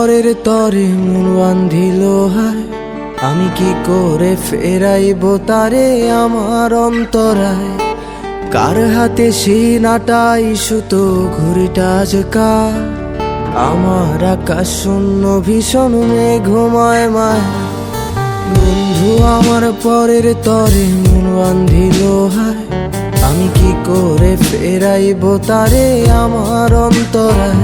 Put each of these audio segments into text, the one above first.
পরের তরে মন বান্ধিল হায়, আমি কি করে ফেরাইব তারে আমার অন্তরায়। কার হাতে সিনাটাই সুতো ঘুড়িটা আজকাল, আমার আকাশ শূন্য ভীষণ মেঘময় মায়। বন্ধু আমার পরের তরে মন বান্ধিল হায়, আমি কি করে ফেরাইব তারে আমার অন্তরায়।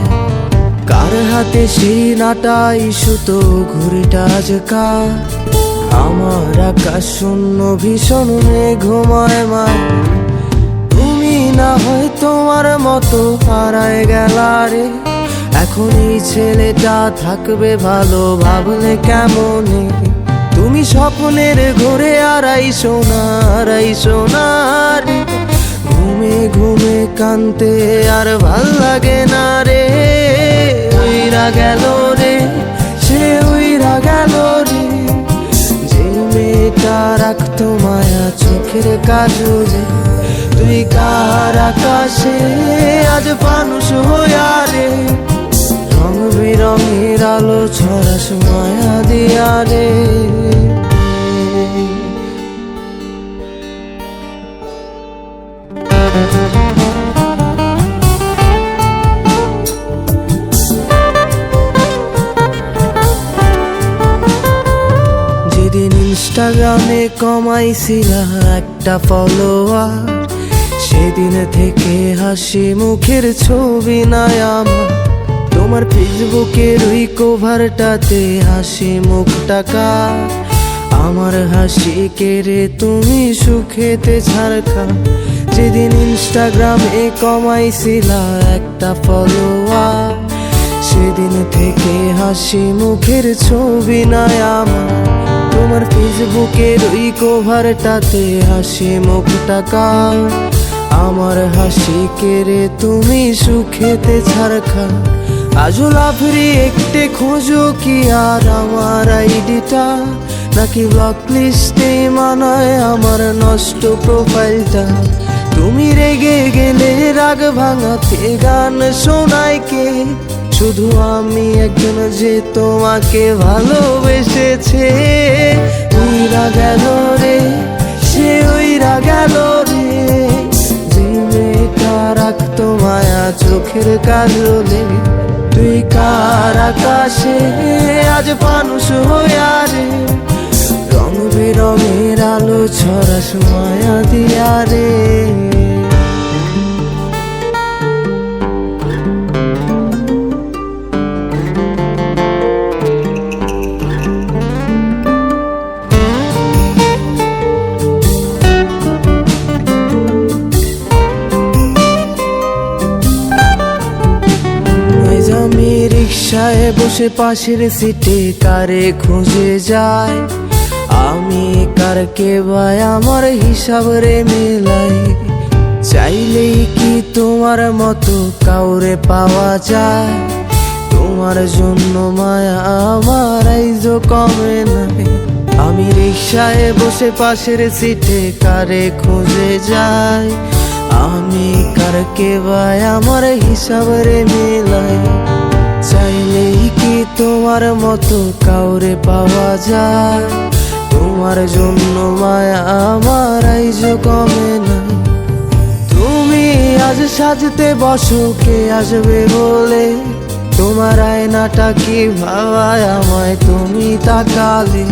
কার হাতে সিনাটাই সুতো ঘুড়িটা আজকাল, আমার আকাশ শূন্য ভীষণ মেঘময় মায়। তুমি না হয় তোমার মতো হারায় গেলা রে, এখন এই ছেলেটা থাকবে ভালো ভাবলে কেমনে। তুমি স্বপ্নের ঘুরে আড়াইশো না রে, ঘুমে ঘুমে কানতে আর ভাল লাগে না রে। উইরা গেল রে, সে উইরা গেল রে, যে মেয়েটা রাখতো মায়া চোখের কাজলে। তুই কার আকাশে আজ মানুষ হইয়া রে, রং বেরঙের আলো ছড়াস মায়া দিয়া রে। যেদিন ইনস্টাগ্রামে কমাইছিলা একটা ফলোয়ার, সেদিন থেকে হাসি মুখের ছবি নাই আমার। তোমার ফেসবুকের ওই কভারটাতে হাসি মুখটাকা, আমার হাসি কেড়ে তুমি সুখেতে ছাড়খা। যেদিন ইনস্টাগ্রামে কমাইছিলা একটা ফলোয়ার, সেদিন থেকে হাসি মুখের ছবি নাই আমার। তোমার ফেসবুকের ওই কভারটাতে হাসি মুখটাকা, আমার হাসি কেড়ে তুমি সুখেতে ছাড়খা। আজও লাভরি একটে খোঁজো কি আর আমার আইডিটা, নাকি ব্লক লিস্টে মানায় আমার নষ্ট প্রোফাইলটা। তুমি রেগে গেলে রাগ ভাঙাতে গান শোনায় কে, শুধু আমি একজন যে তোমাকে ভালোবেসেছে। উইরা গেল রে, সে উইরা গেল রে, যে মেয়েটা রাখতো মায়া চোখের কাজলে। তুই কার আকাশে আজ মানুষ হইয়া রে, রং বেরঙের আলো ছড়াস মায়া দিয়া রে। আমি রিক্সায় বসে পাশের সিটে কারে খুঁজে যায়, আমি কারকে ভাই আমার হিসাব রে মেলাই। চাইলেই কি তোমার মতো কাউরে পাওয়া যায়, তোমার জন্য মায়া আমার আইজো কমে নাই। আমি রিক্সায় বসে পাশের সিটে কারে খুঁজে যায়, আমি কারকে ভাই আমার হিসাব রে মেলাই। চাইলেই কি তোমার মতো কাউরে পাওয়া যায়, তোমার জন্য মায়া আমার আইজো কমে নাই। তুমি আজ সাজতে বসো কে আসবে বলে, তোমার আয়নাটা কি ভাবায় আমায় তুমি তাকালে।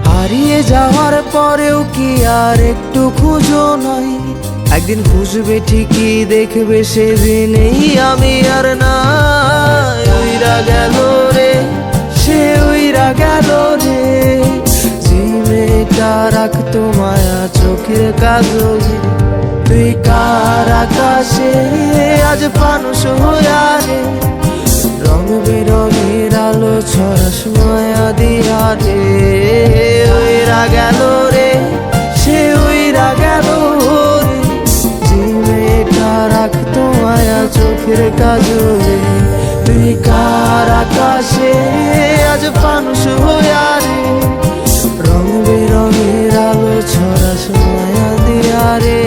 হারিয়ে যাওয়ার পরেও কি আর একটু খুঁজো নাই, একদিন খুঁজবে ঠিকই দেখবে সেদিনেই আমি আর নাই। উইরা গেল রে, সে উইরা গেল রে, যে মেয়েটা রাখতো মায়া চোখের কাজলে। তুই কার আকাশে আজ মানুষ হইয়া রে, রং বেরঙের আলো ছড়াস মায়া দিয়া রে। উইরা গেল রে, সে উইরা গেল রে, যে মেয়েটা রাখতো মায়া চোখের কাজলে। তুই কার আকাশে আজ মানুষ হইয়া রে, রং বেরঙের আলো ছড়াস মায়া দিয়া রে।